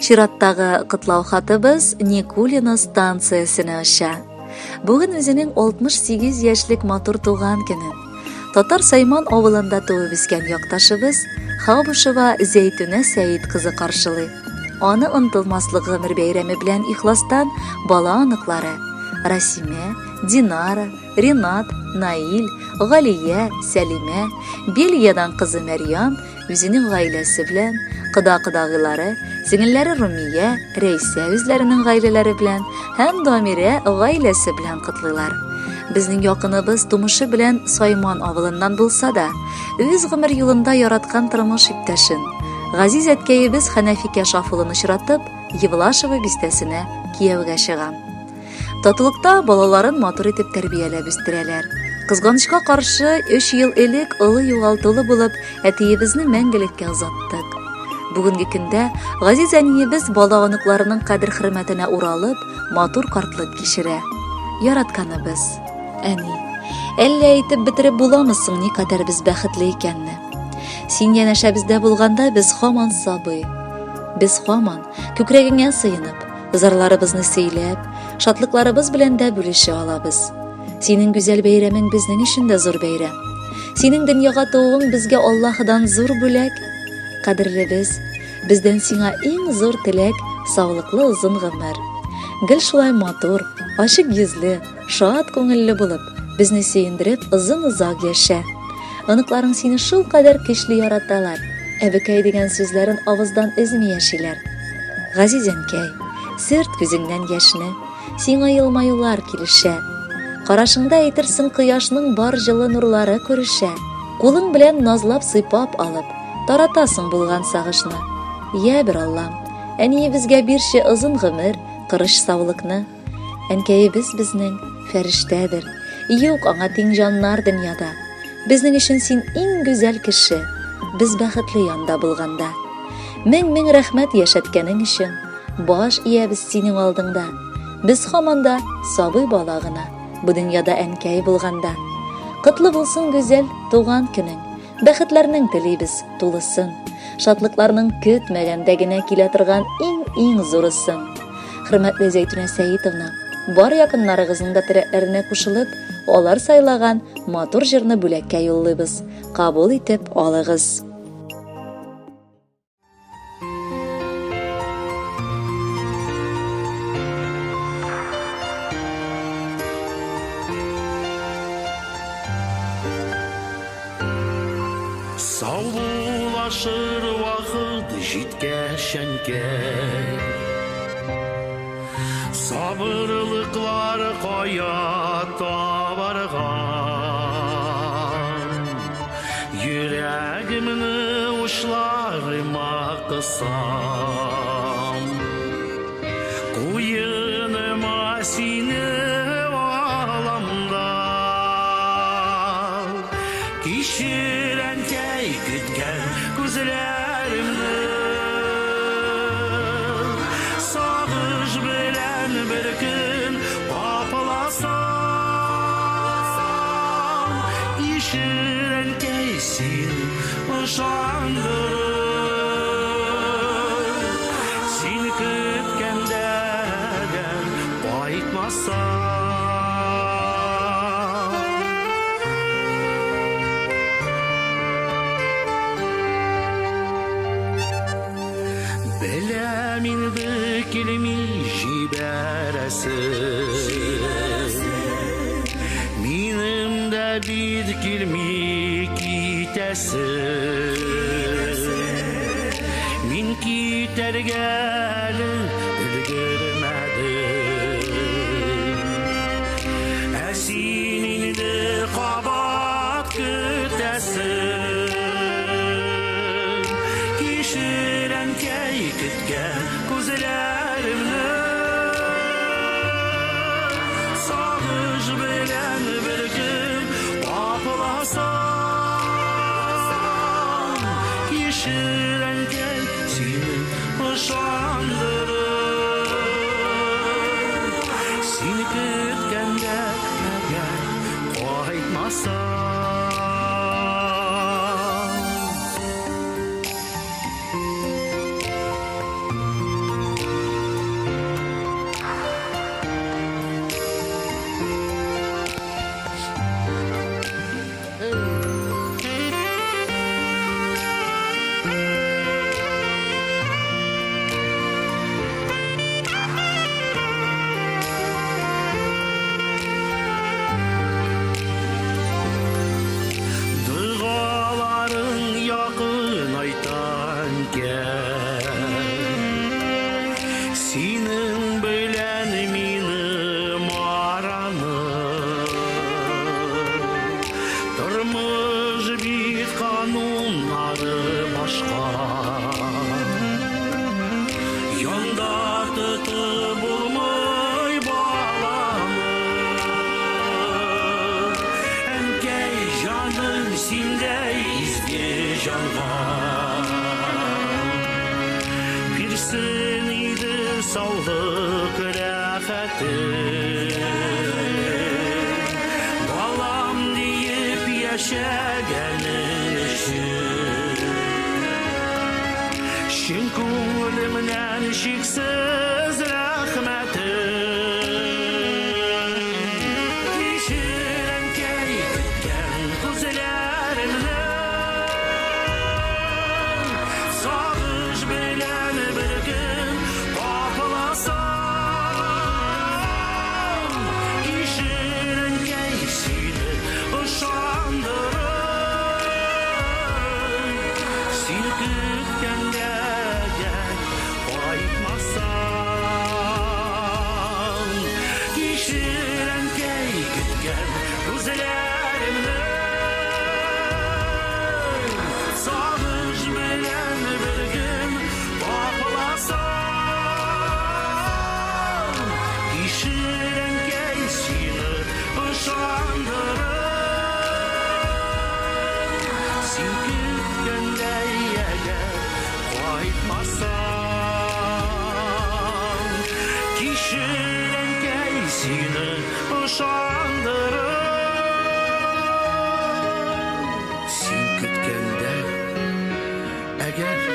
Чираттагы кытлау хатыбыз Никулино станциясына аша. Бүгін өзінің 68 яшьлек матур туган күнін. Татар Сайман авылында туып үскән якташыбыз Хабушева Зәйтүнә Сәйит кызы каршылый. Аны онытылмаслык гомер бәйрәме белән ихластан бала аныклары Расиме, Динара, Ринат, Наил, Галия, Сәлимә, Бельядан кызы Мәрьям үзенең гаиләсе белән, кыда-кыдагылары, сеңелләре Румия, Рәйсә үзләренең гаиләләре белән һәм Дамирә гаиләсе белән котлыйлар. Безнең якыныбыз тумышы белән Сайман авылыннан булса да, үз гомер юлында яраткан тормыш иптәшен, Газиз әткәебез Хәнәфикә Шафулын очратып, Евлашева бистәсенә кияүгә чыга. Татулыкта балаларын матур итеп тәрбияләп үстерәләр. Кызганычка каршы 3 ел элек олы югалтылы булып, әтиебезне мәңгелеккә озаттык. Бүгенге көндә Газиз әниебез бала аныкларының кадер-хөрмәтенә уралып, матур картлык кичерә. Яратканыбыз, әни, әллә әйтеп бетереп буламысың никадәр без бәхетле икәнне? Син янәшәбездә булганда без һаман сабый. Без һаман күкрәгеңә сыенып, зарларыбызны сөйләп, шатлыкларыбыз белән дә бүлешә алабыз. Синең гүзәл бәйрәмең безнең өчен дә зур бәйрәм. Синең дөньяга тууың безгә Аллаһыдан зур бүләк. Кадерлебез, бездән сиңа иң зур теләк саулыклы озын гомер. Гел шулай матур, ачык йөзле, шат күңелле булып, безне сөендереп озын-озак яшә. Аныкларың сине шул кадәр көчле яраталар. Әбекәй дигән сүзләрен авыздан өзми яшиләр. Газиз әнкәй, сырт күзеңнән яшне, сиңа елмаюлар килешә. Карашыңда әйтерсең кояшның бар җылы нурлары күрешә. Кулың белән назлап сыйпап алып, таратасың булган сагышны. Я бер Аллам, әниебезгә бирче озын гомер, кырыш саулыкны. Әнкәебез безнең фәрештәдер. Юк аңа тиң җаннар дөньяда. Безнең өчен син иң гүзәл кеше. Без бәхетле янда булганда. Мең рәхмәт яшәткәнең өчен. Баш иябез синең алдыңда. Без һаманда сабый бала гына. Бу дөньяда әнкәй булганда. Котлы булсын гүзәл туган көнең. Бәхетләрнең телибез тулысын. Шатлыкларның көтмәгәндә генә килә торган иң зурысын. Хөрмәтле Зәйтүнә Сәйитовна, бар якыннарыгызның да теләкләренә кушылып, алар сайлаган матур җырны бүләккә юллыйбыз. Кабул итеп алыгыз. Саулашыр вакыт җиткәч әнкәй, сабырлыклар кая табарга, йөрәгемне учларыма кысам, куеныма сине аламда, кичер әнкәй көткән күзләремне, сагыш белән бер көн капыласам, ишер әнкәй син ышандыр, син көткәндәгән кайтмасам. Беләм инде килми җибәрәсең, минем дә бит килми китәсең. Мин китәргә өлгермәдем, ә син инде кабат көтәсең. Кичер әнкәй көткән күзләремне, сагыш белән бер көн капыласам, кичер әнкәй син ышандыр, син көткәндә әгәр кайтмасам. жалған. Берсін иді саулық рәхәті, балам дейіп яшәгәні үшін. Шын көңілімнен шексіз рахметі, кешірін кей күткен көзлерімнің, сағыныш белән бір күн қапыласам, кешірін кей сені ышандырып, сені күткенде қайтмасам, кешірін кей күткен көзлерімнің, сағыныш белән бір күн қапыласам, кешірін кей сені ышандырып, сен күткендей егер қайтмасам, кешірін кей сені ышандырып, сен күткендей егер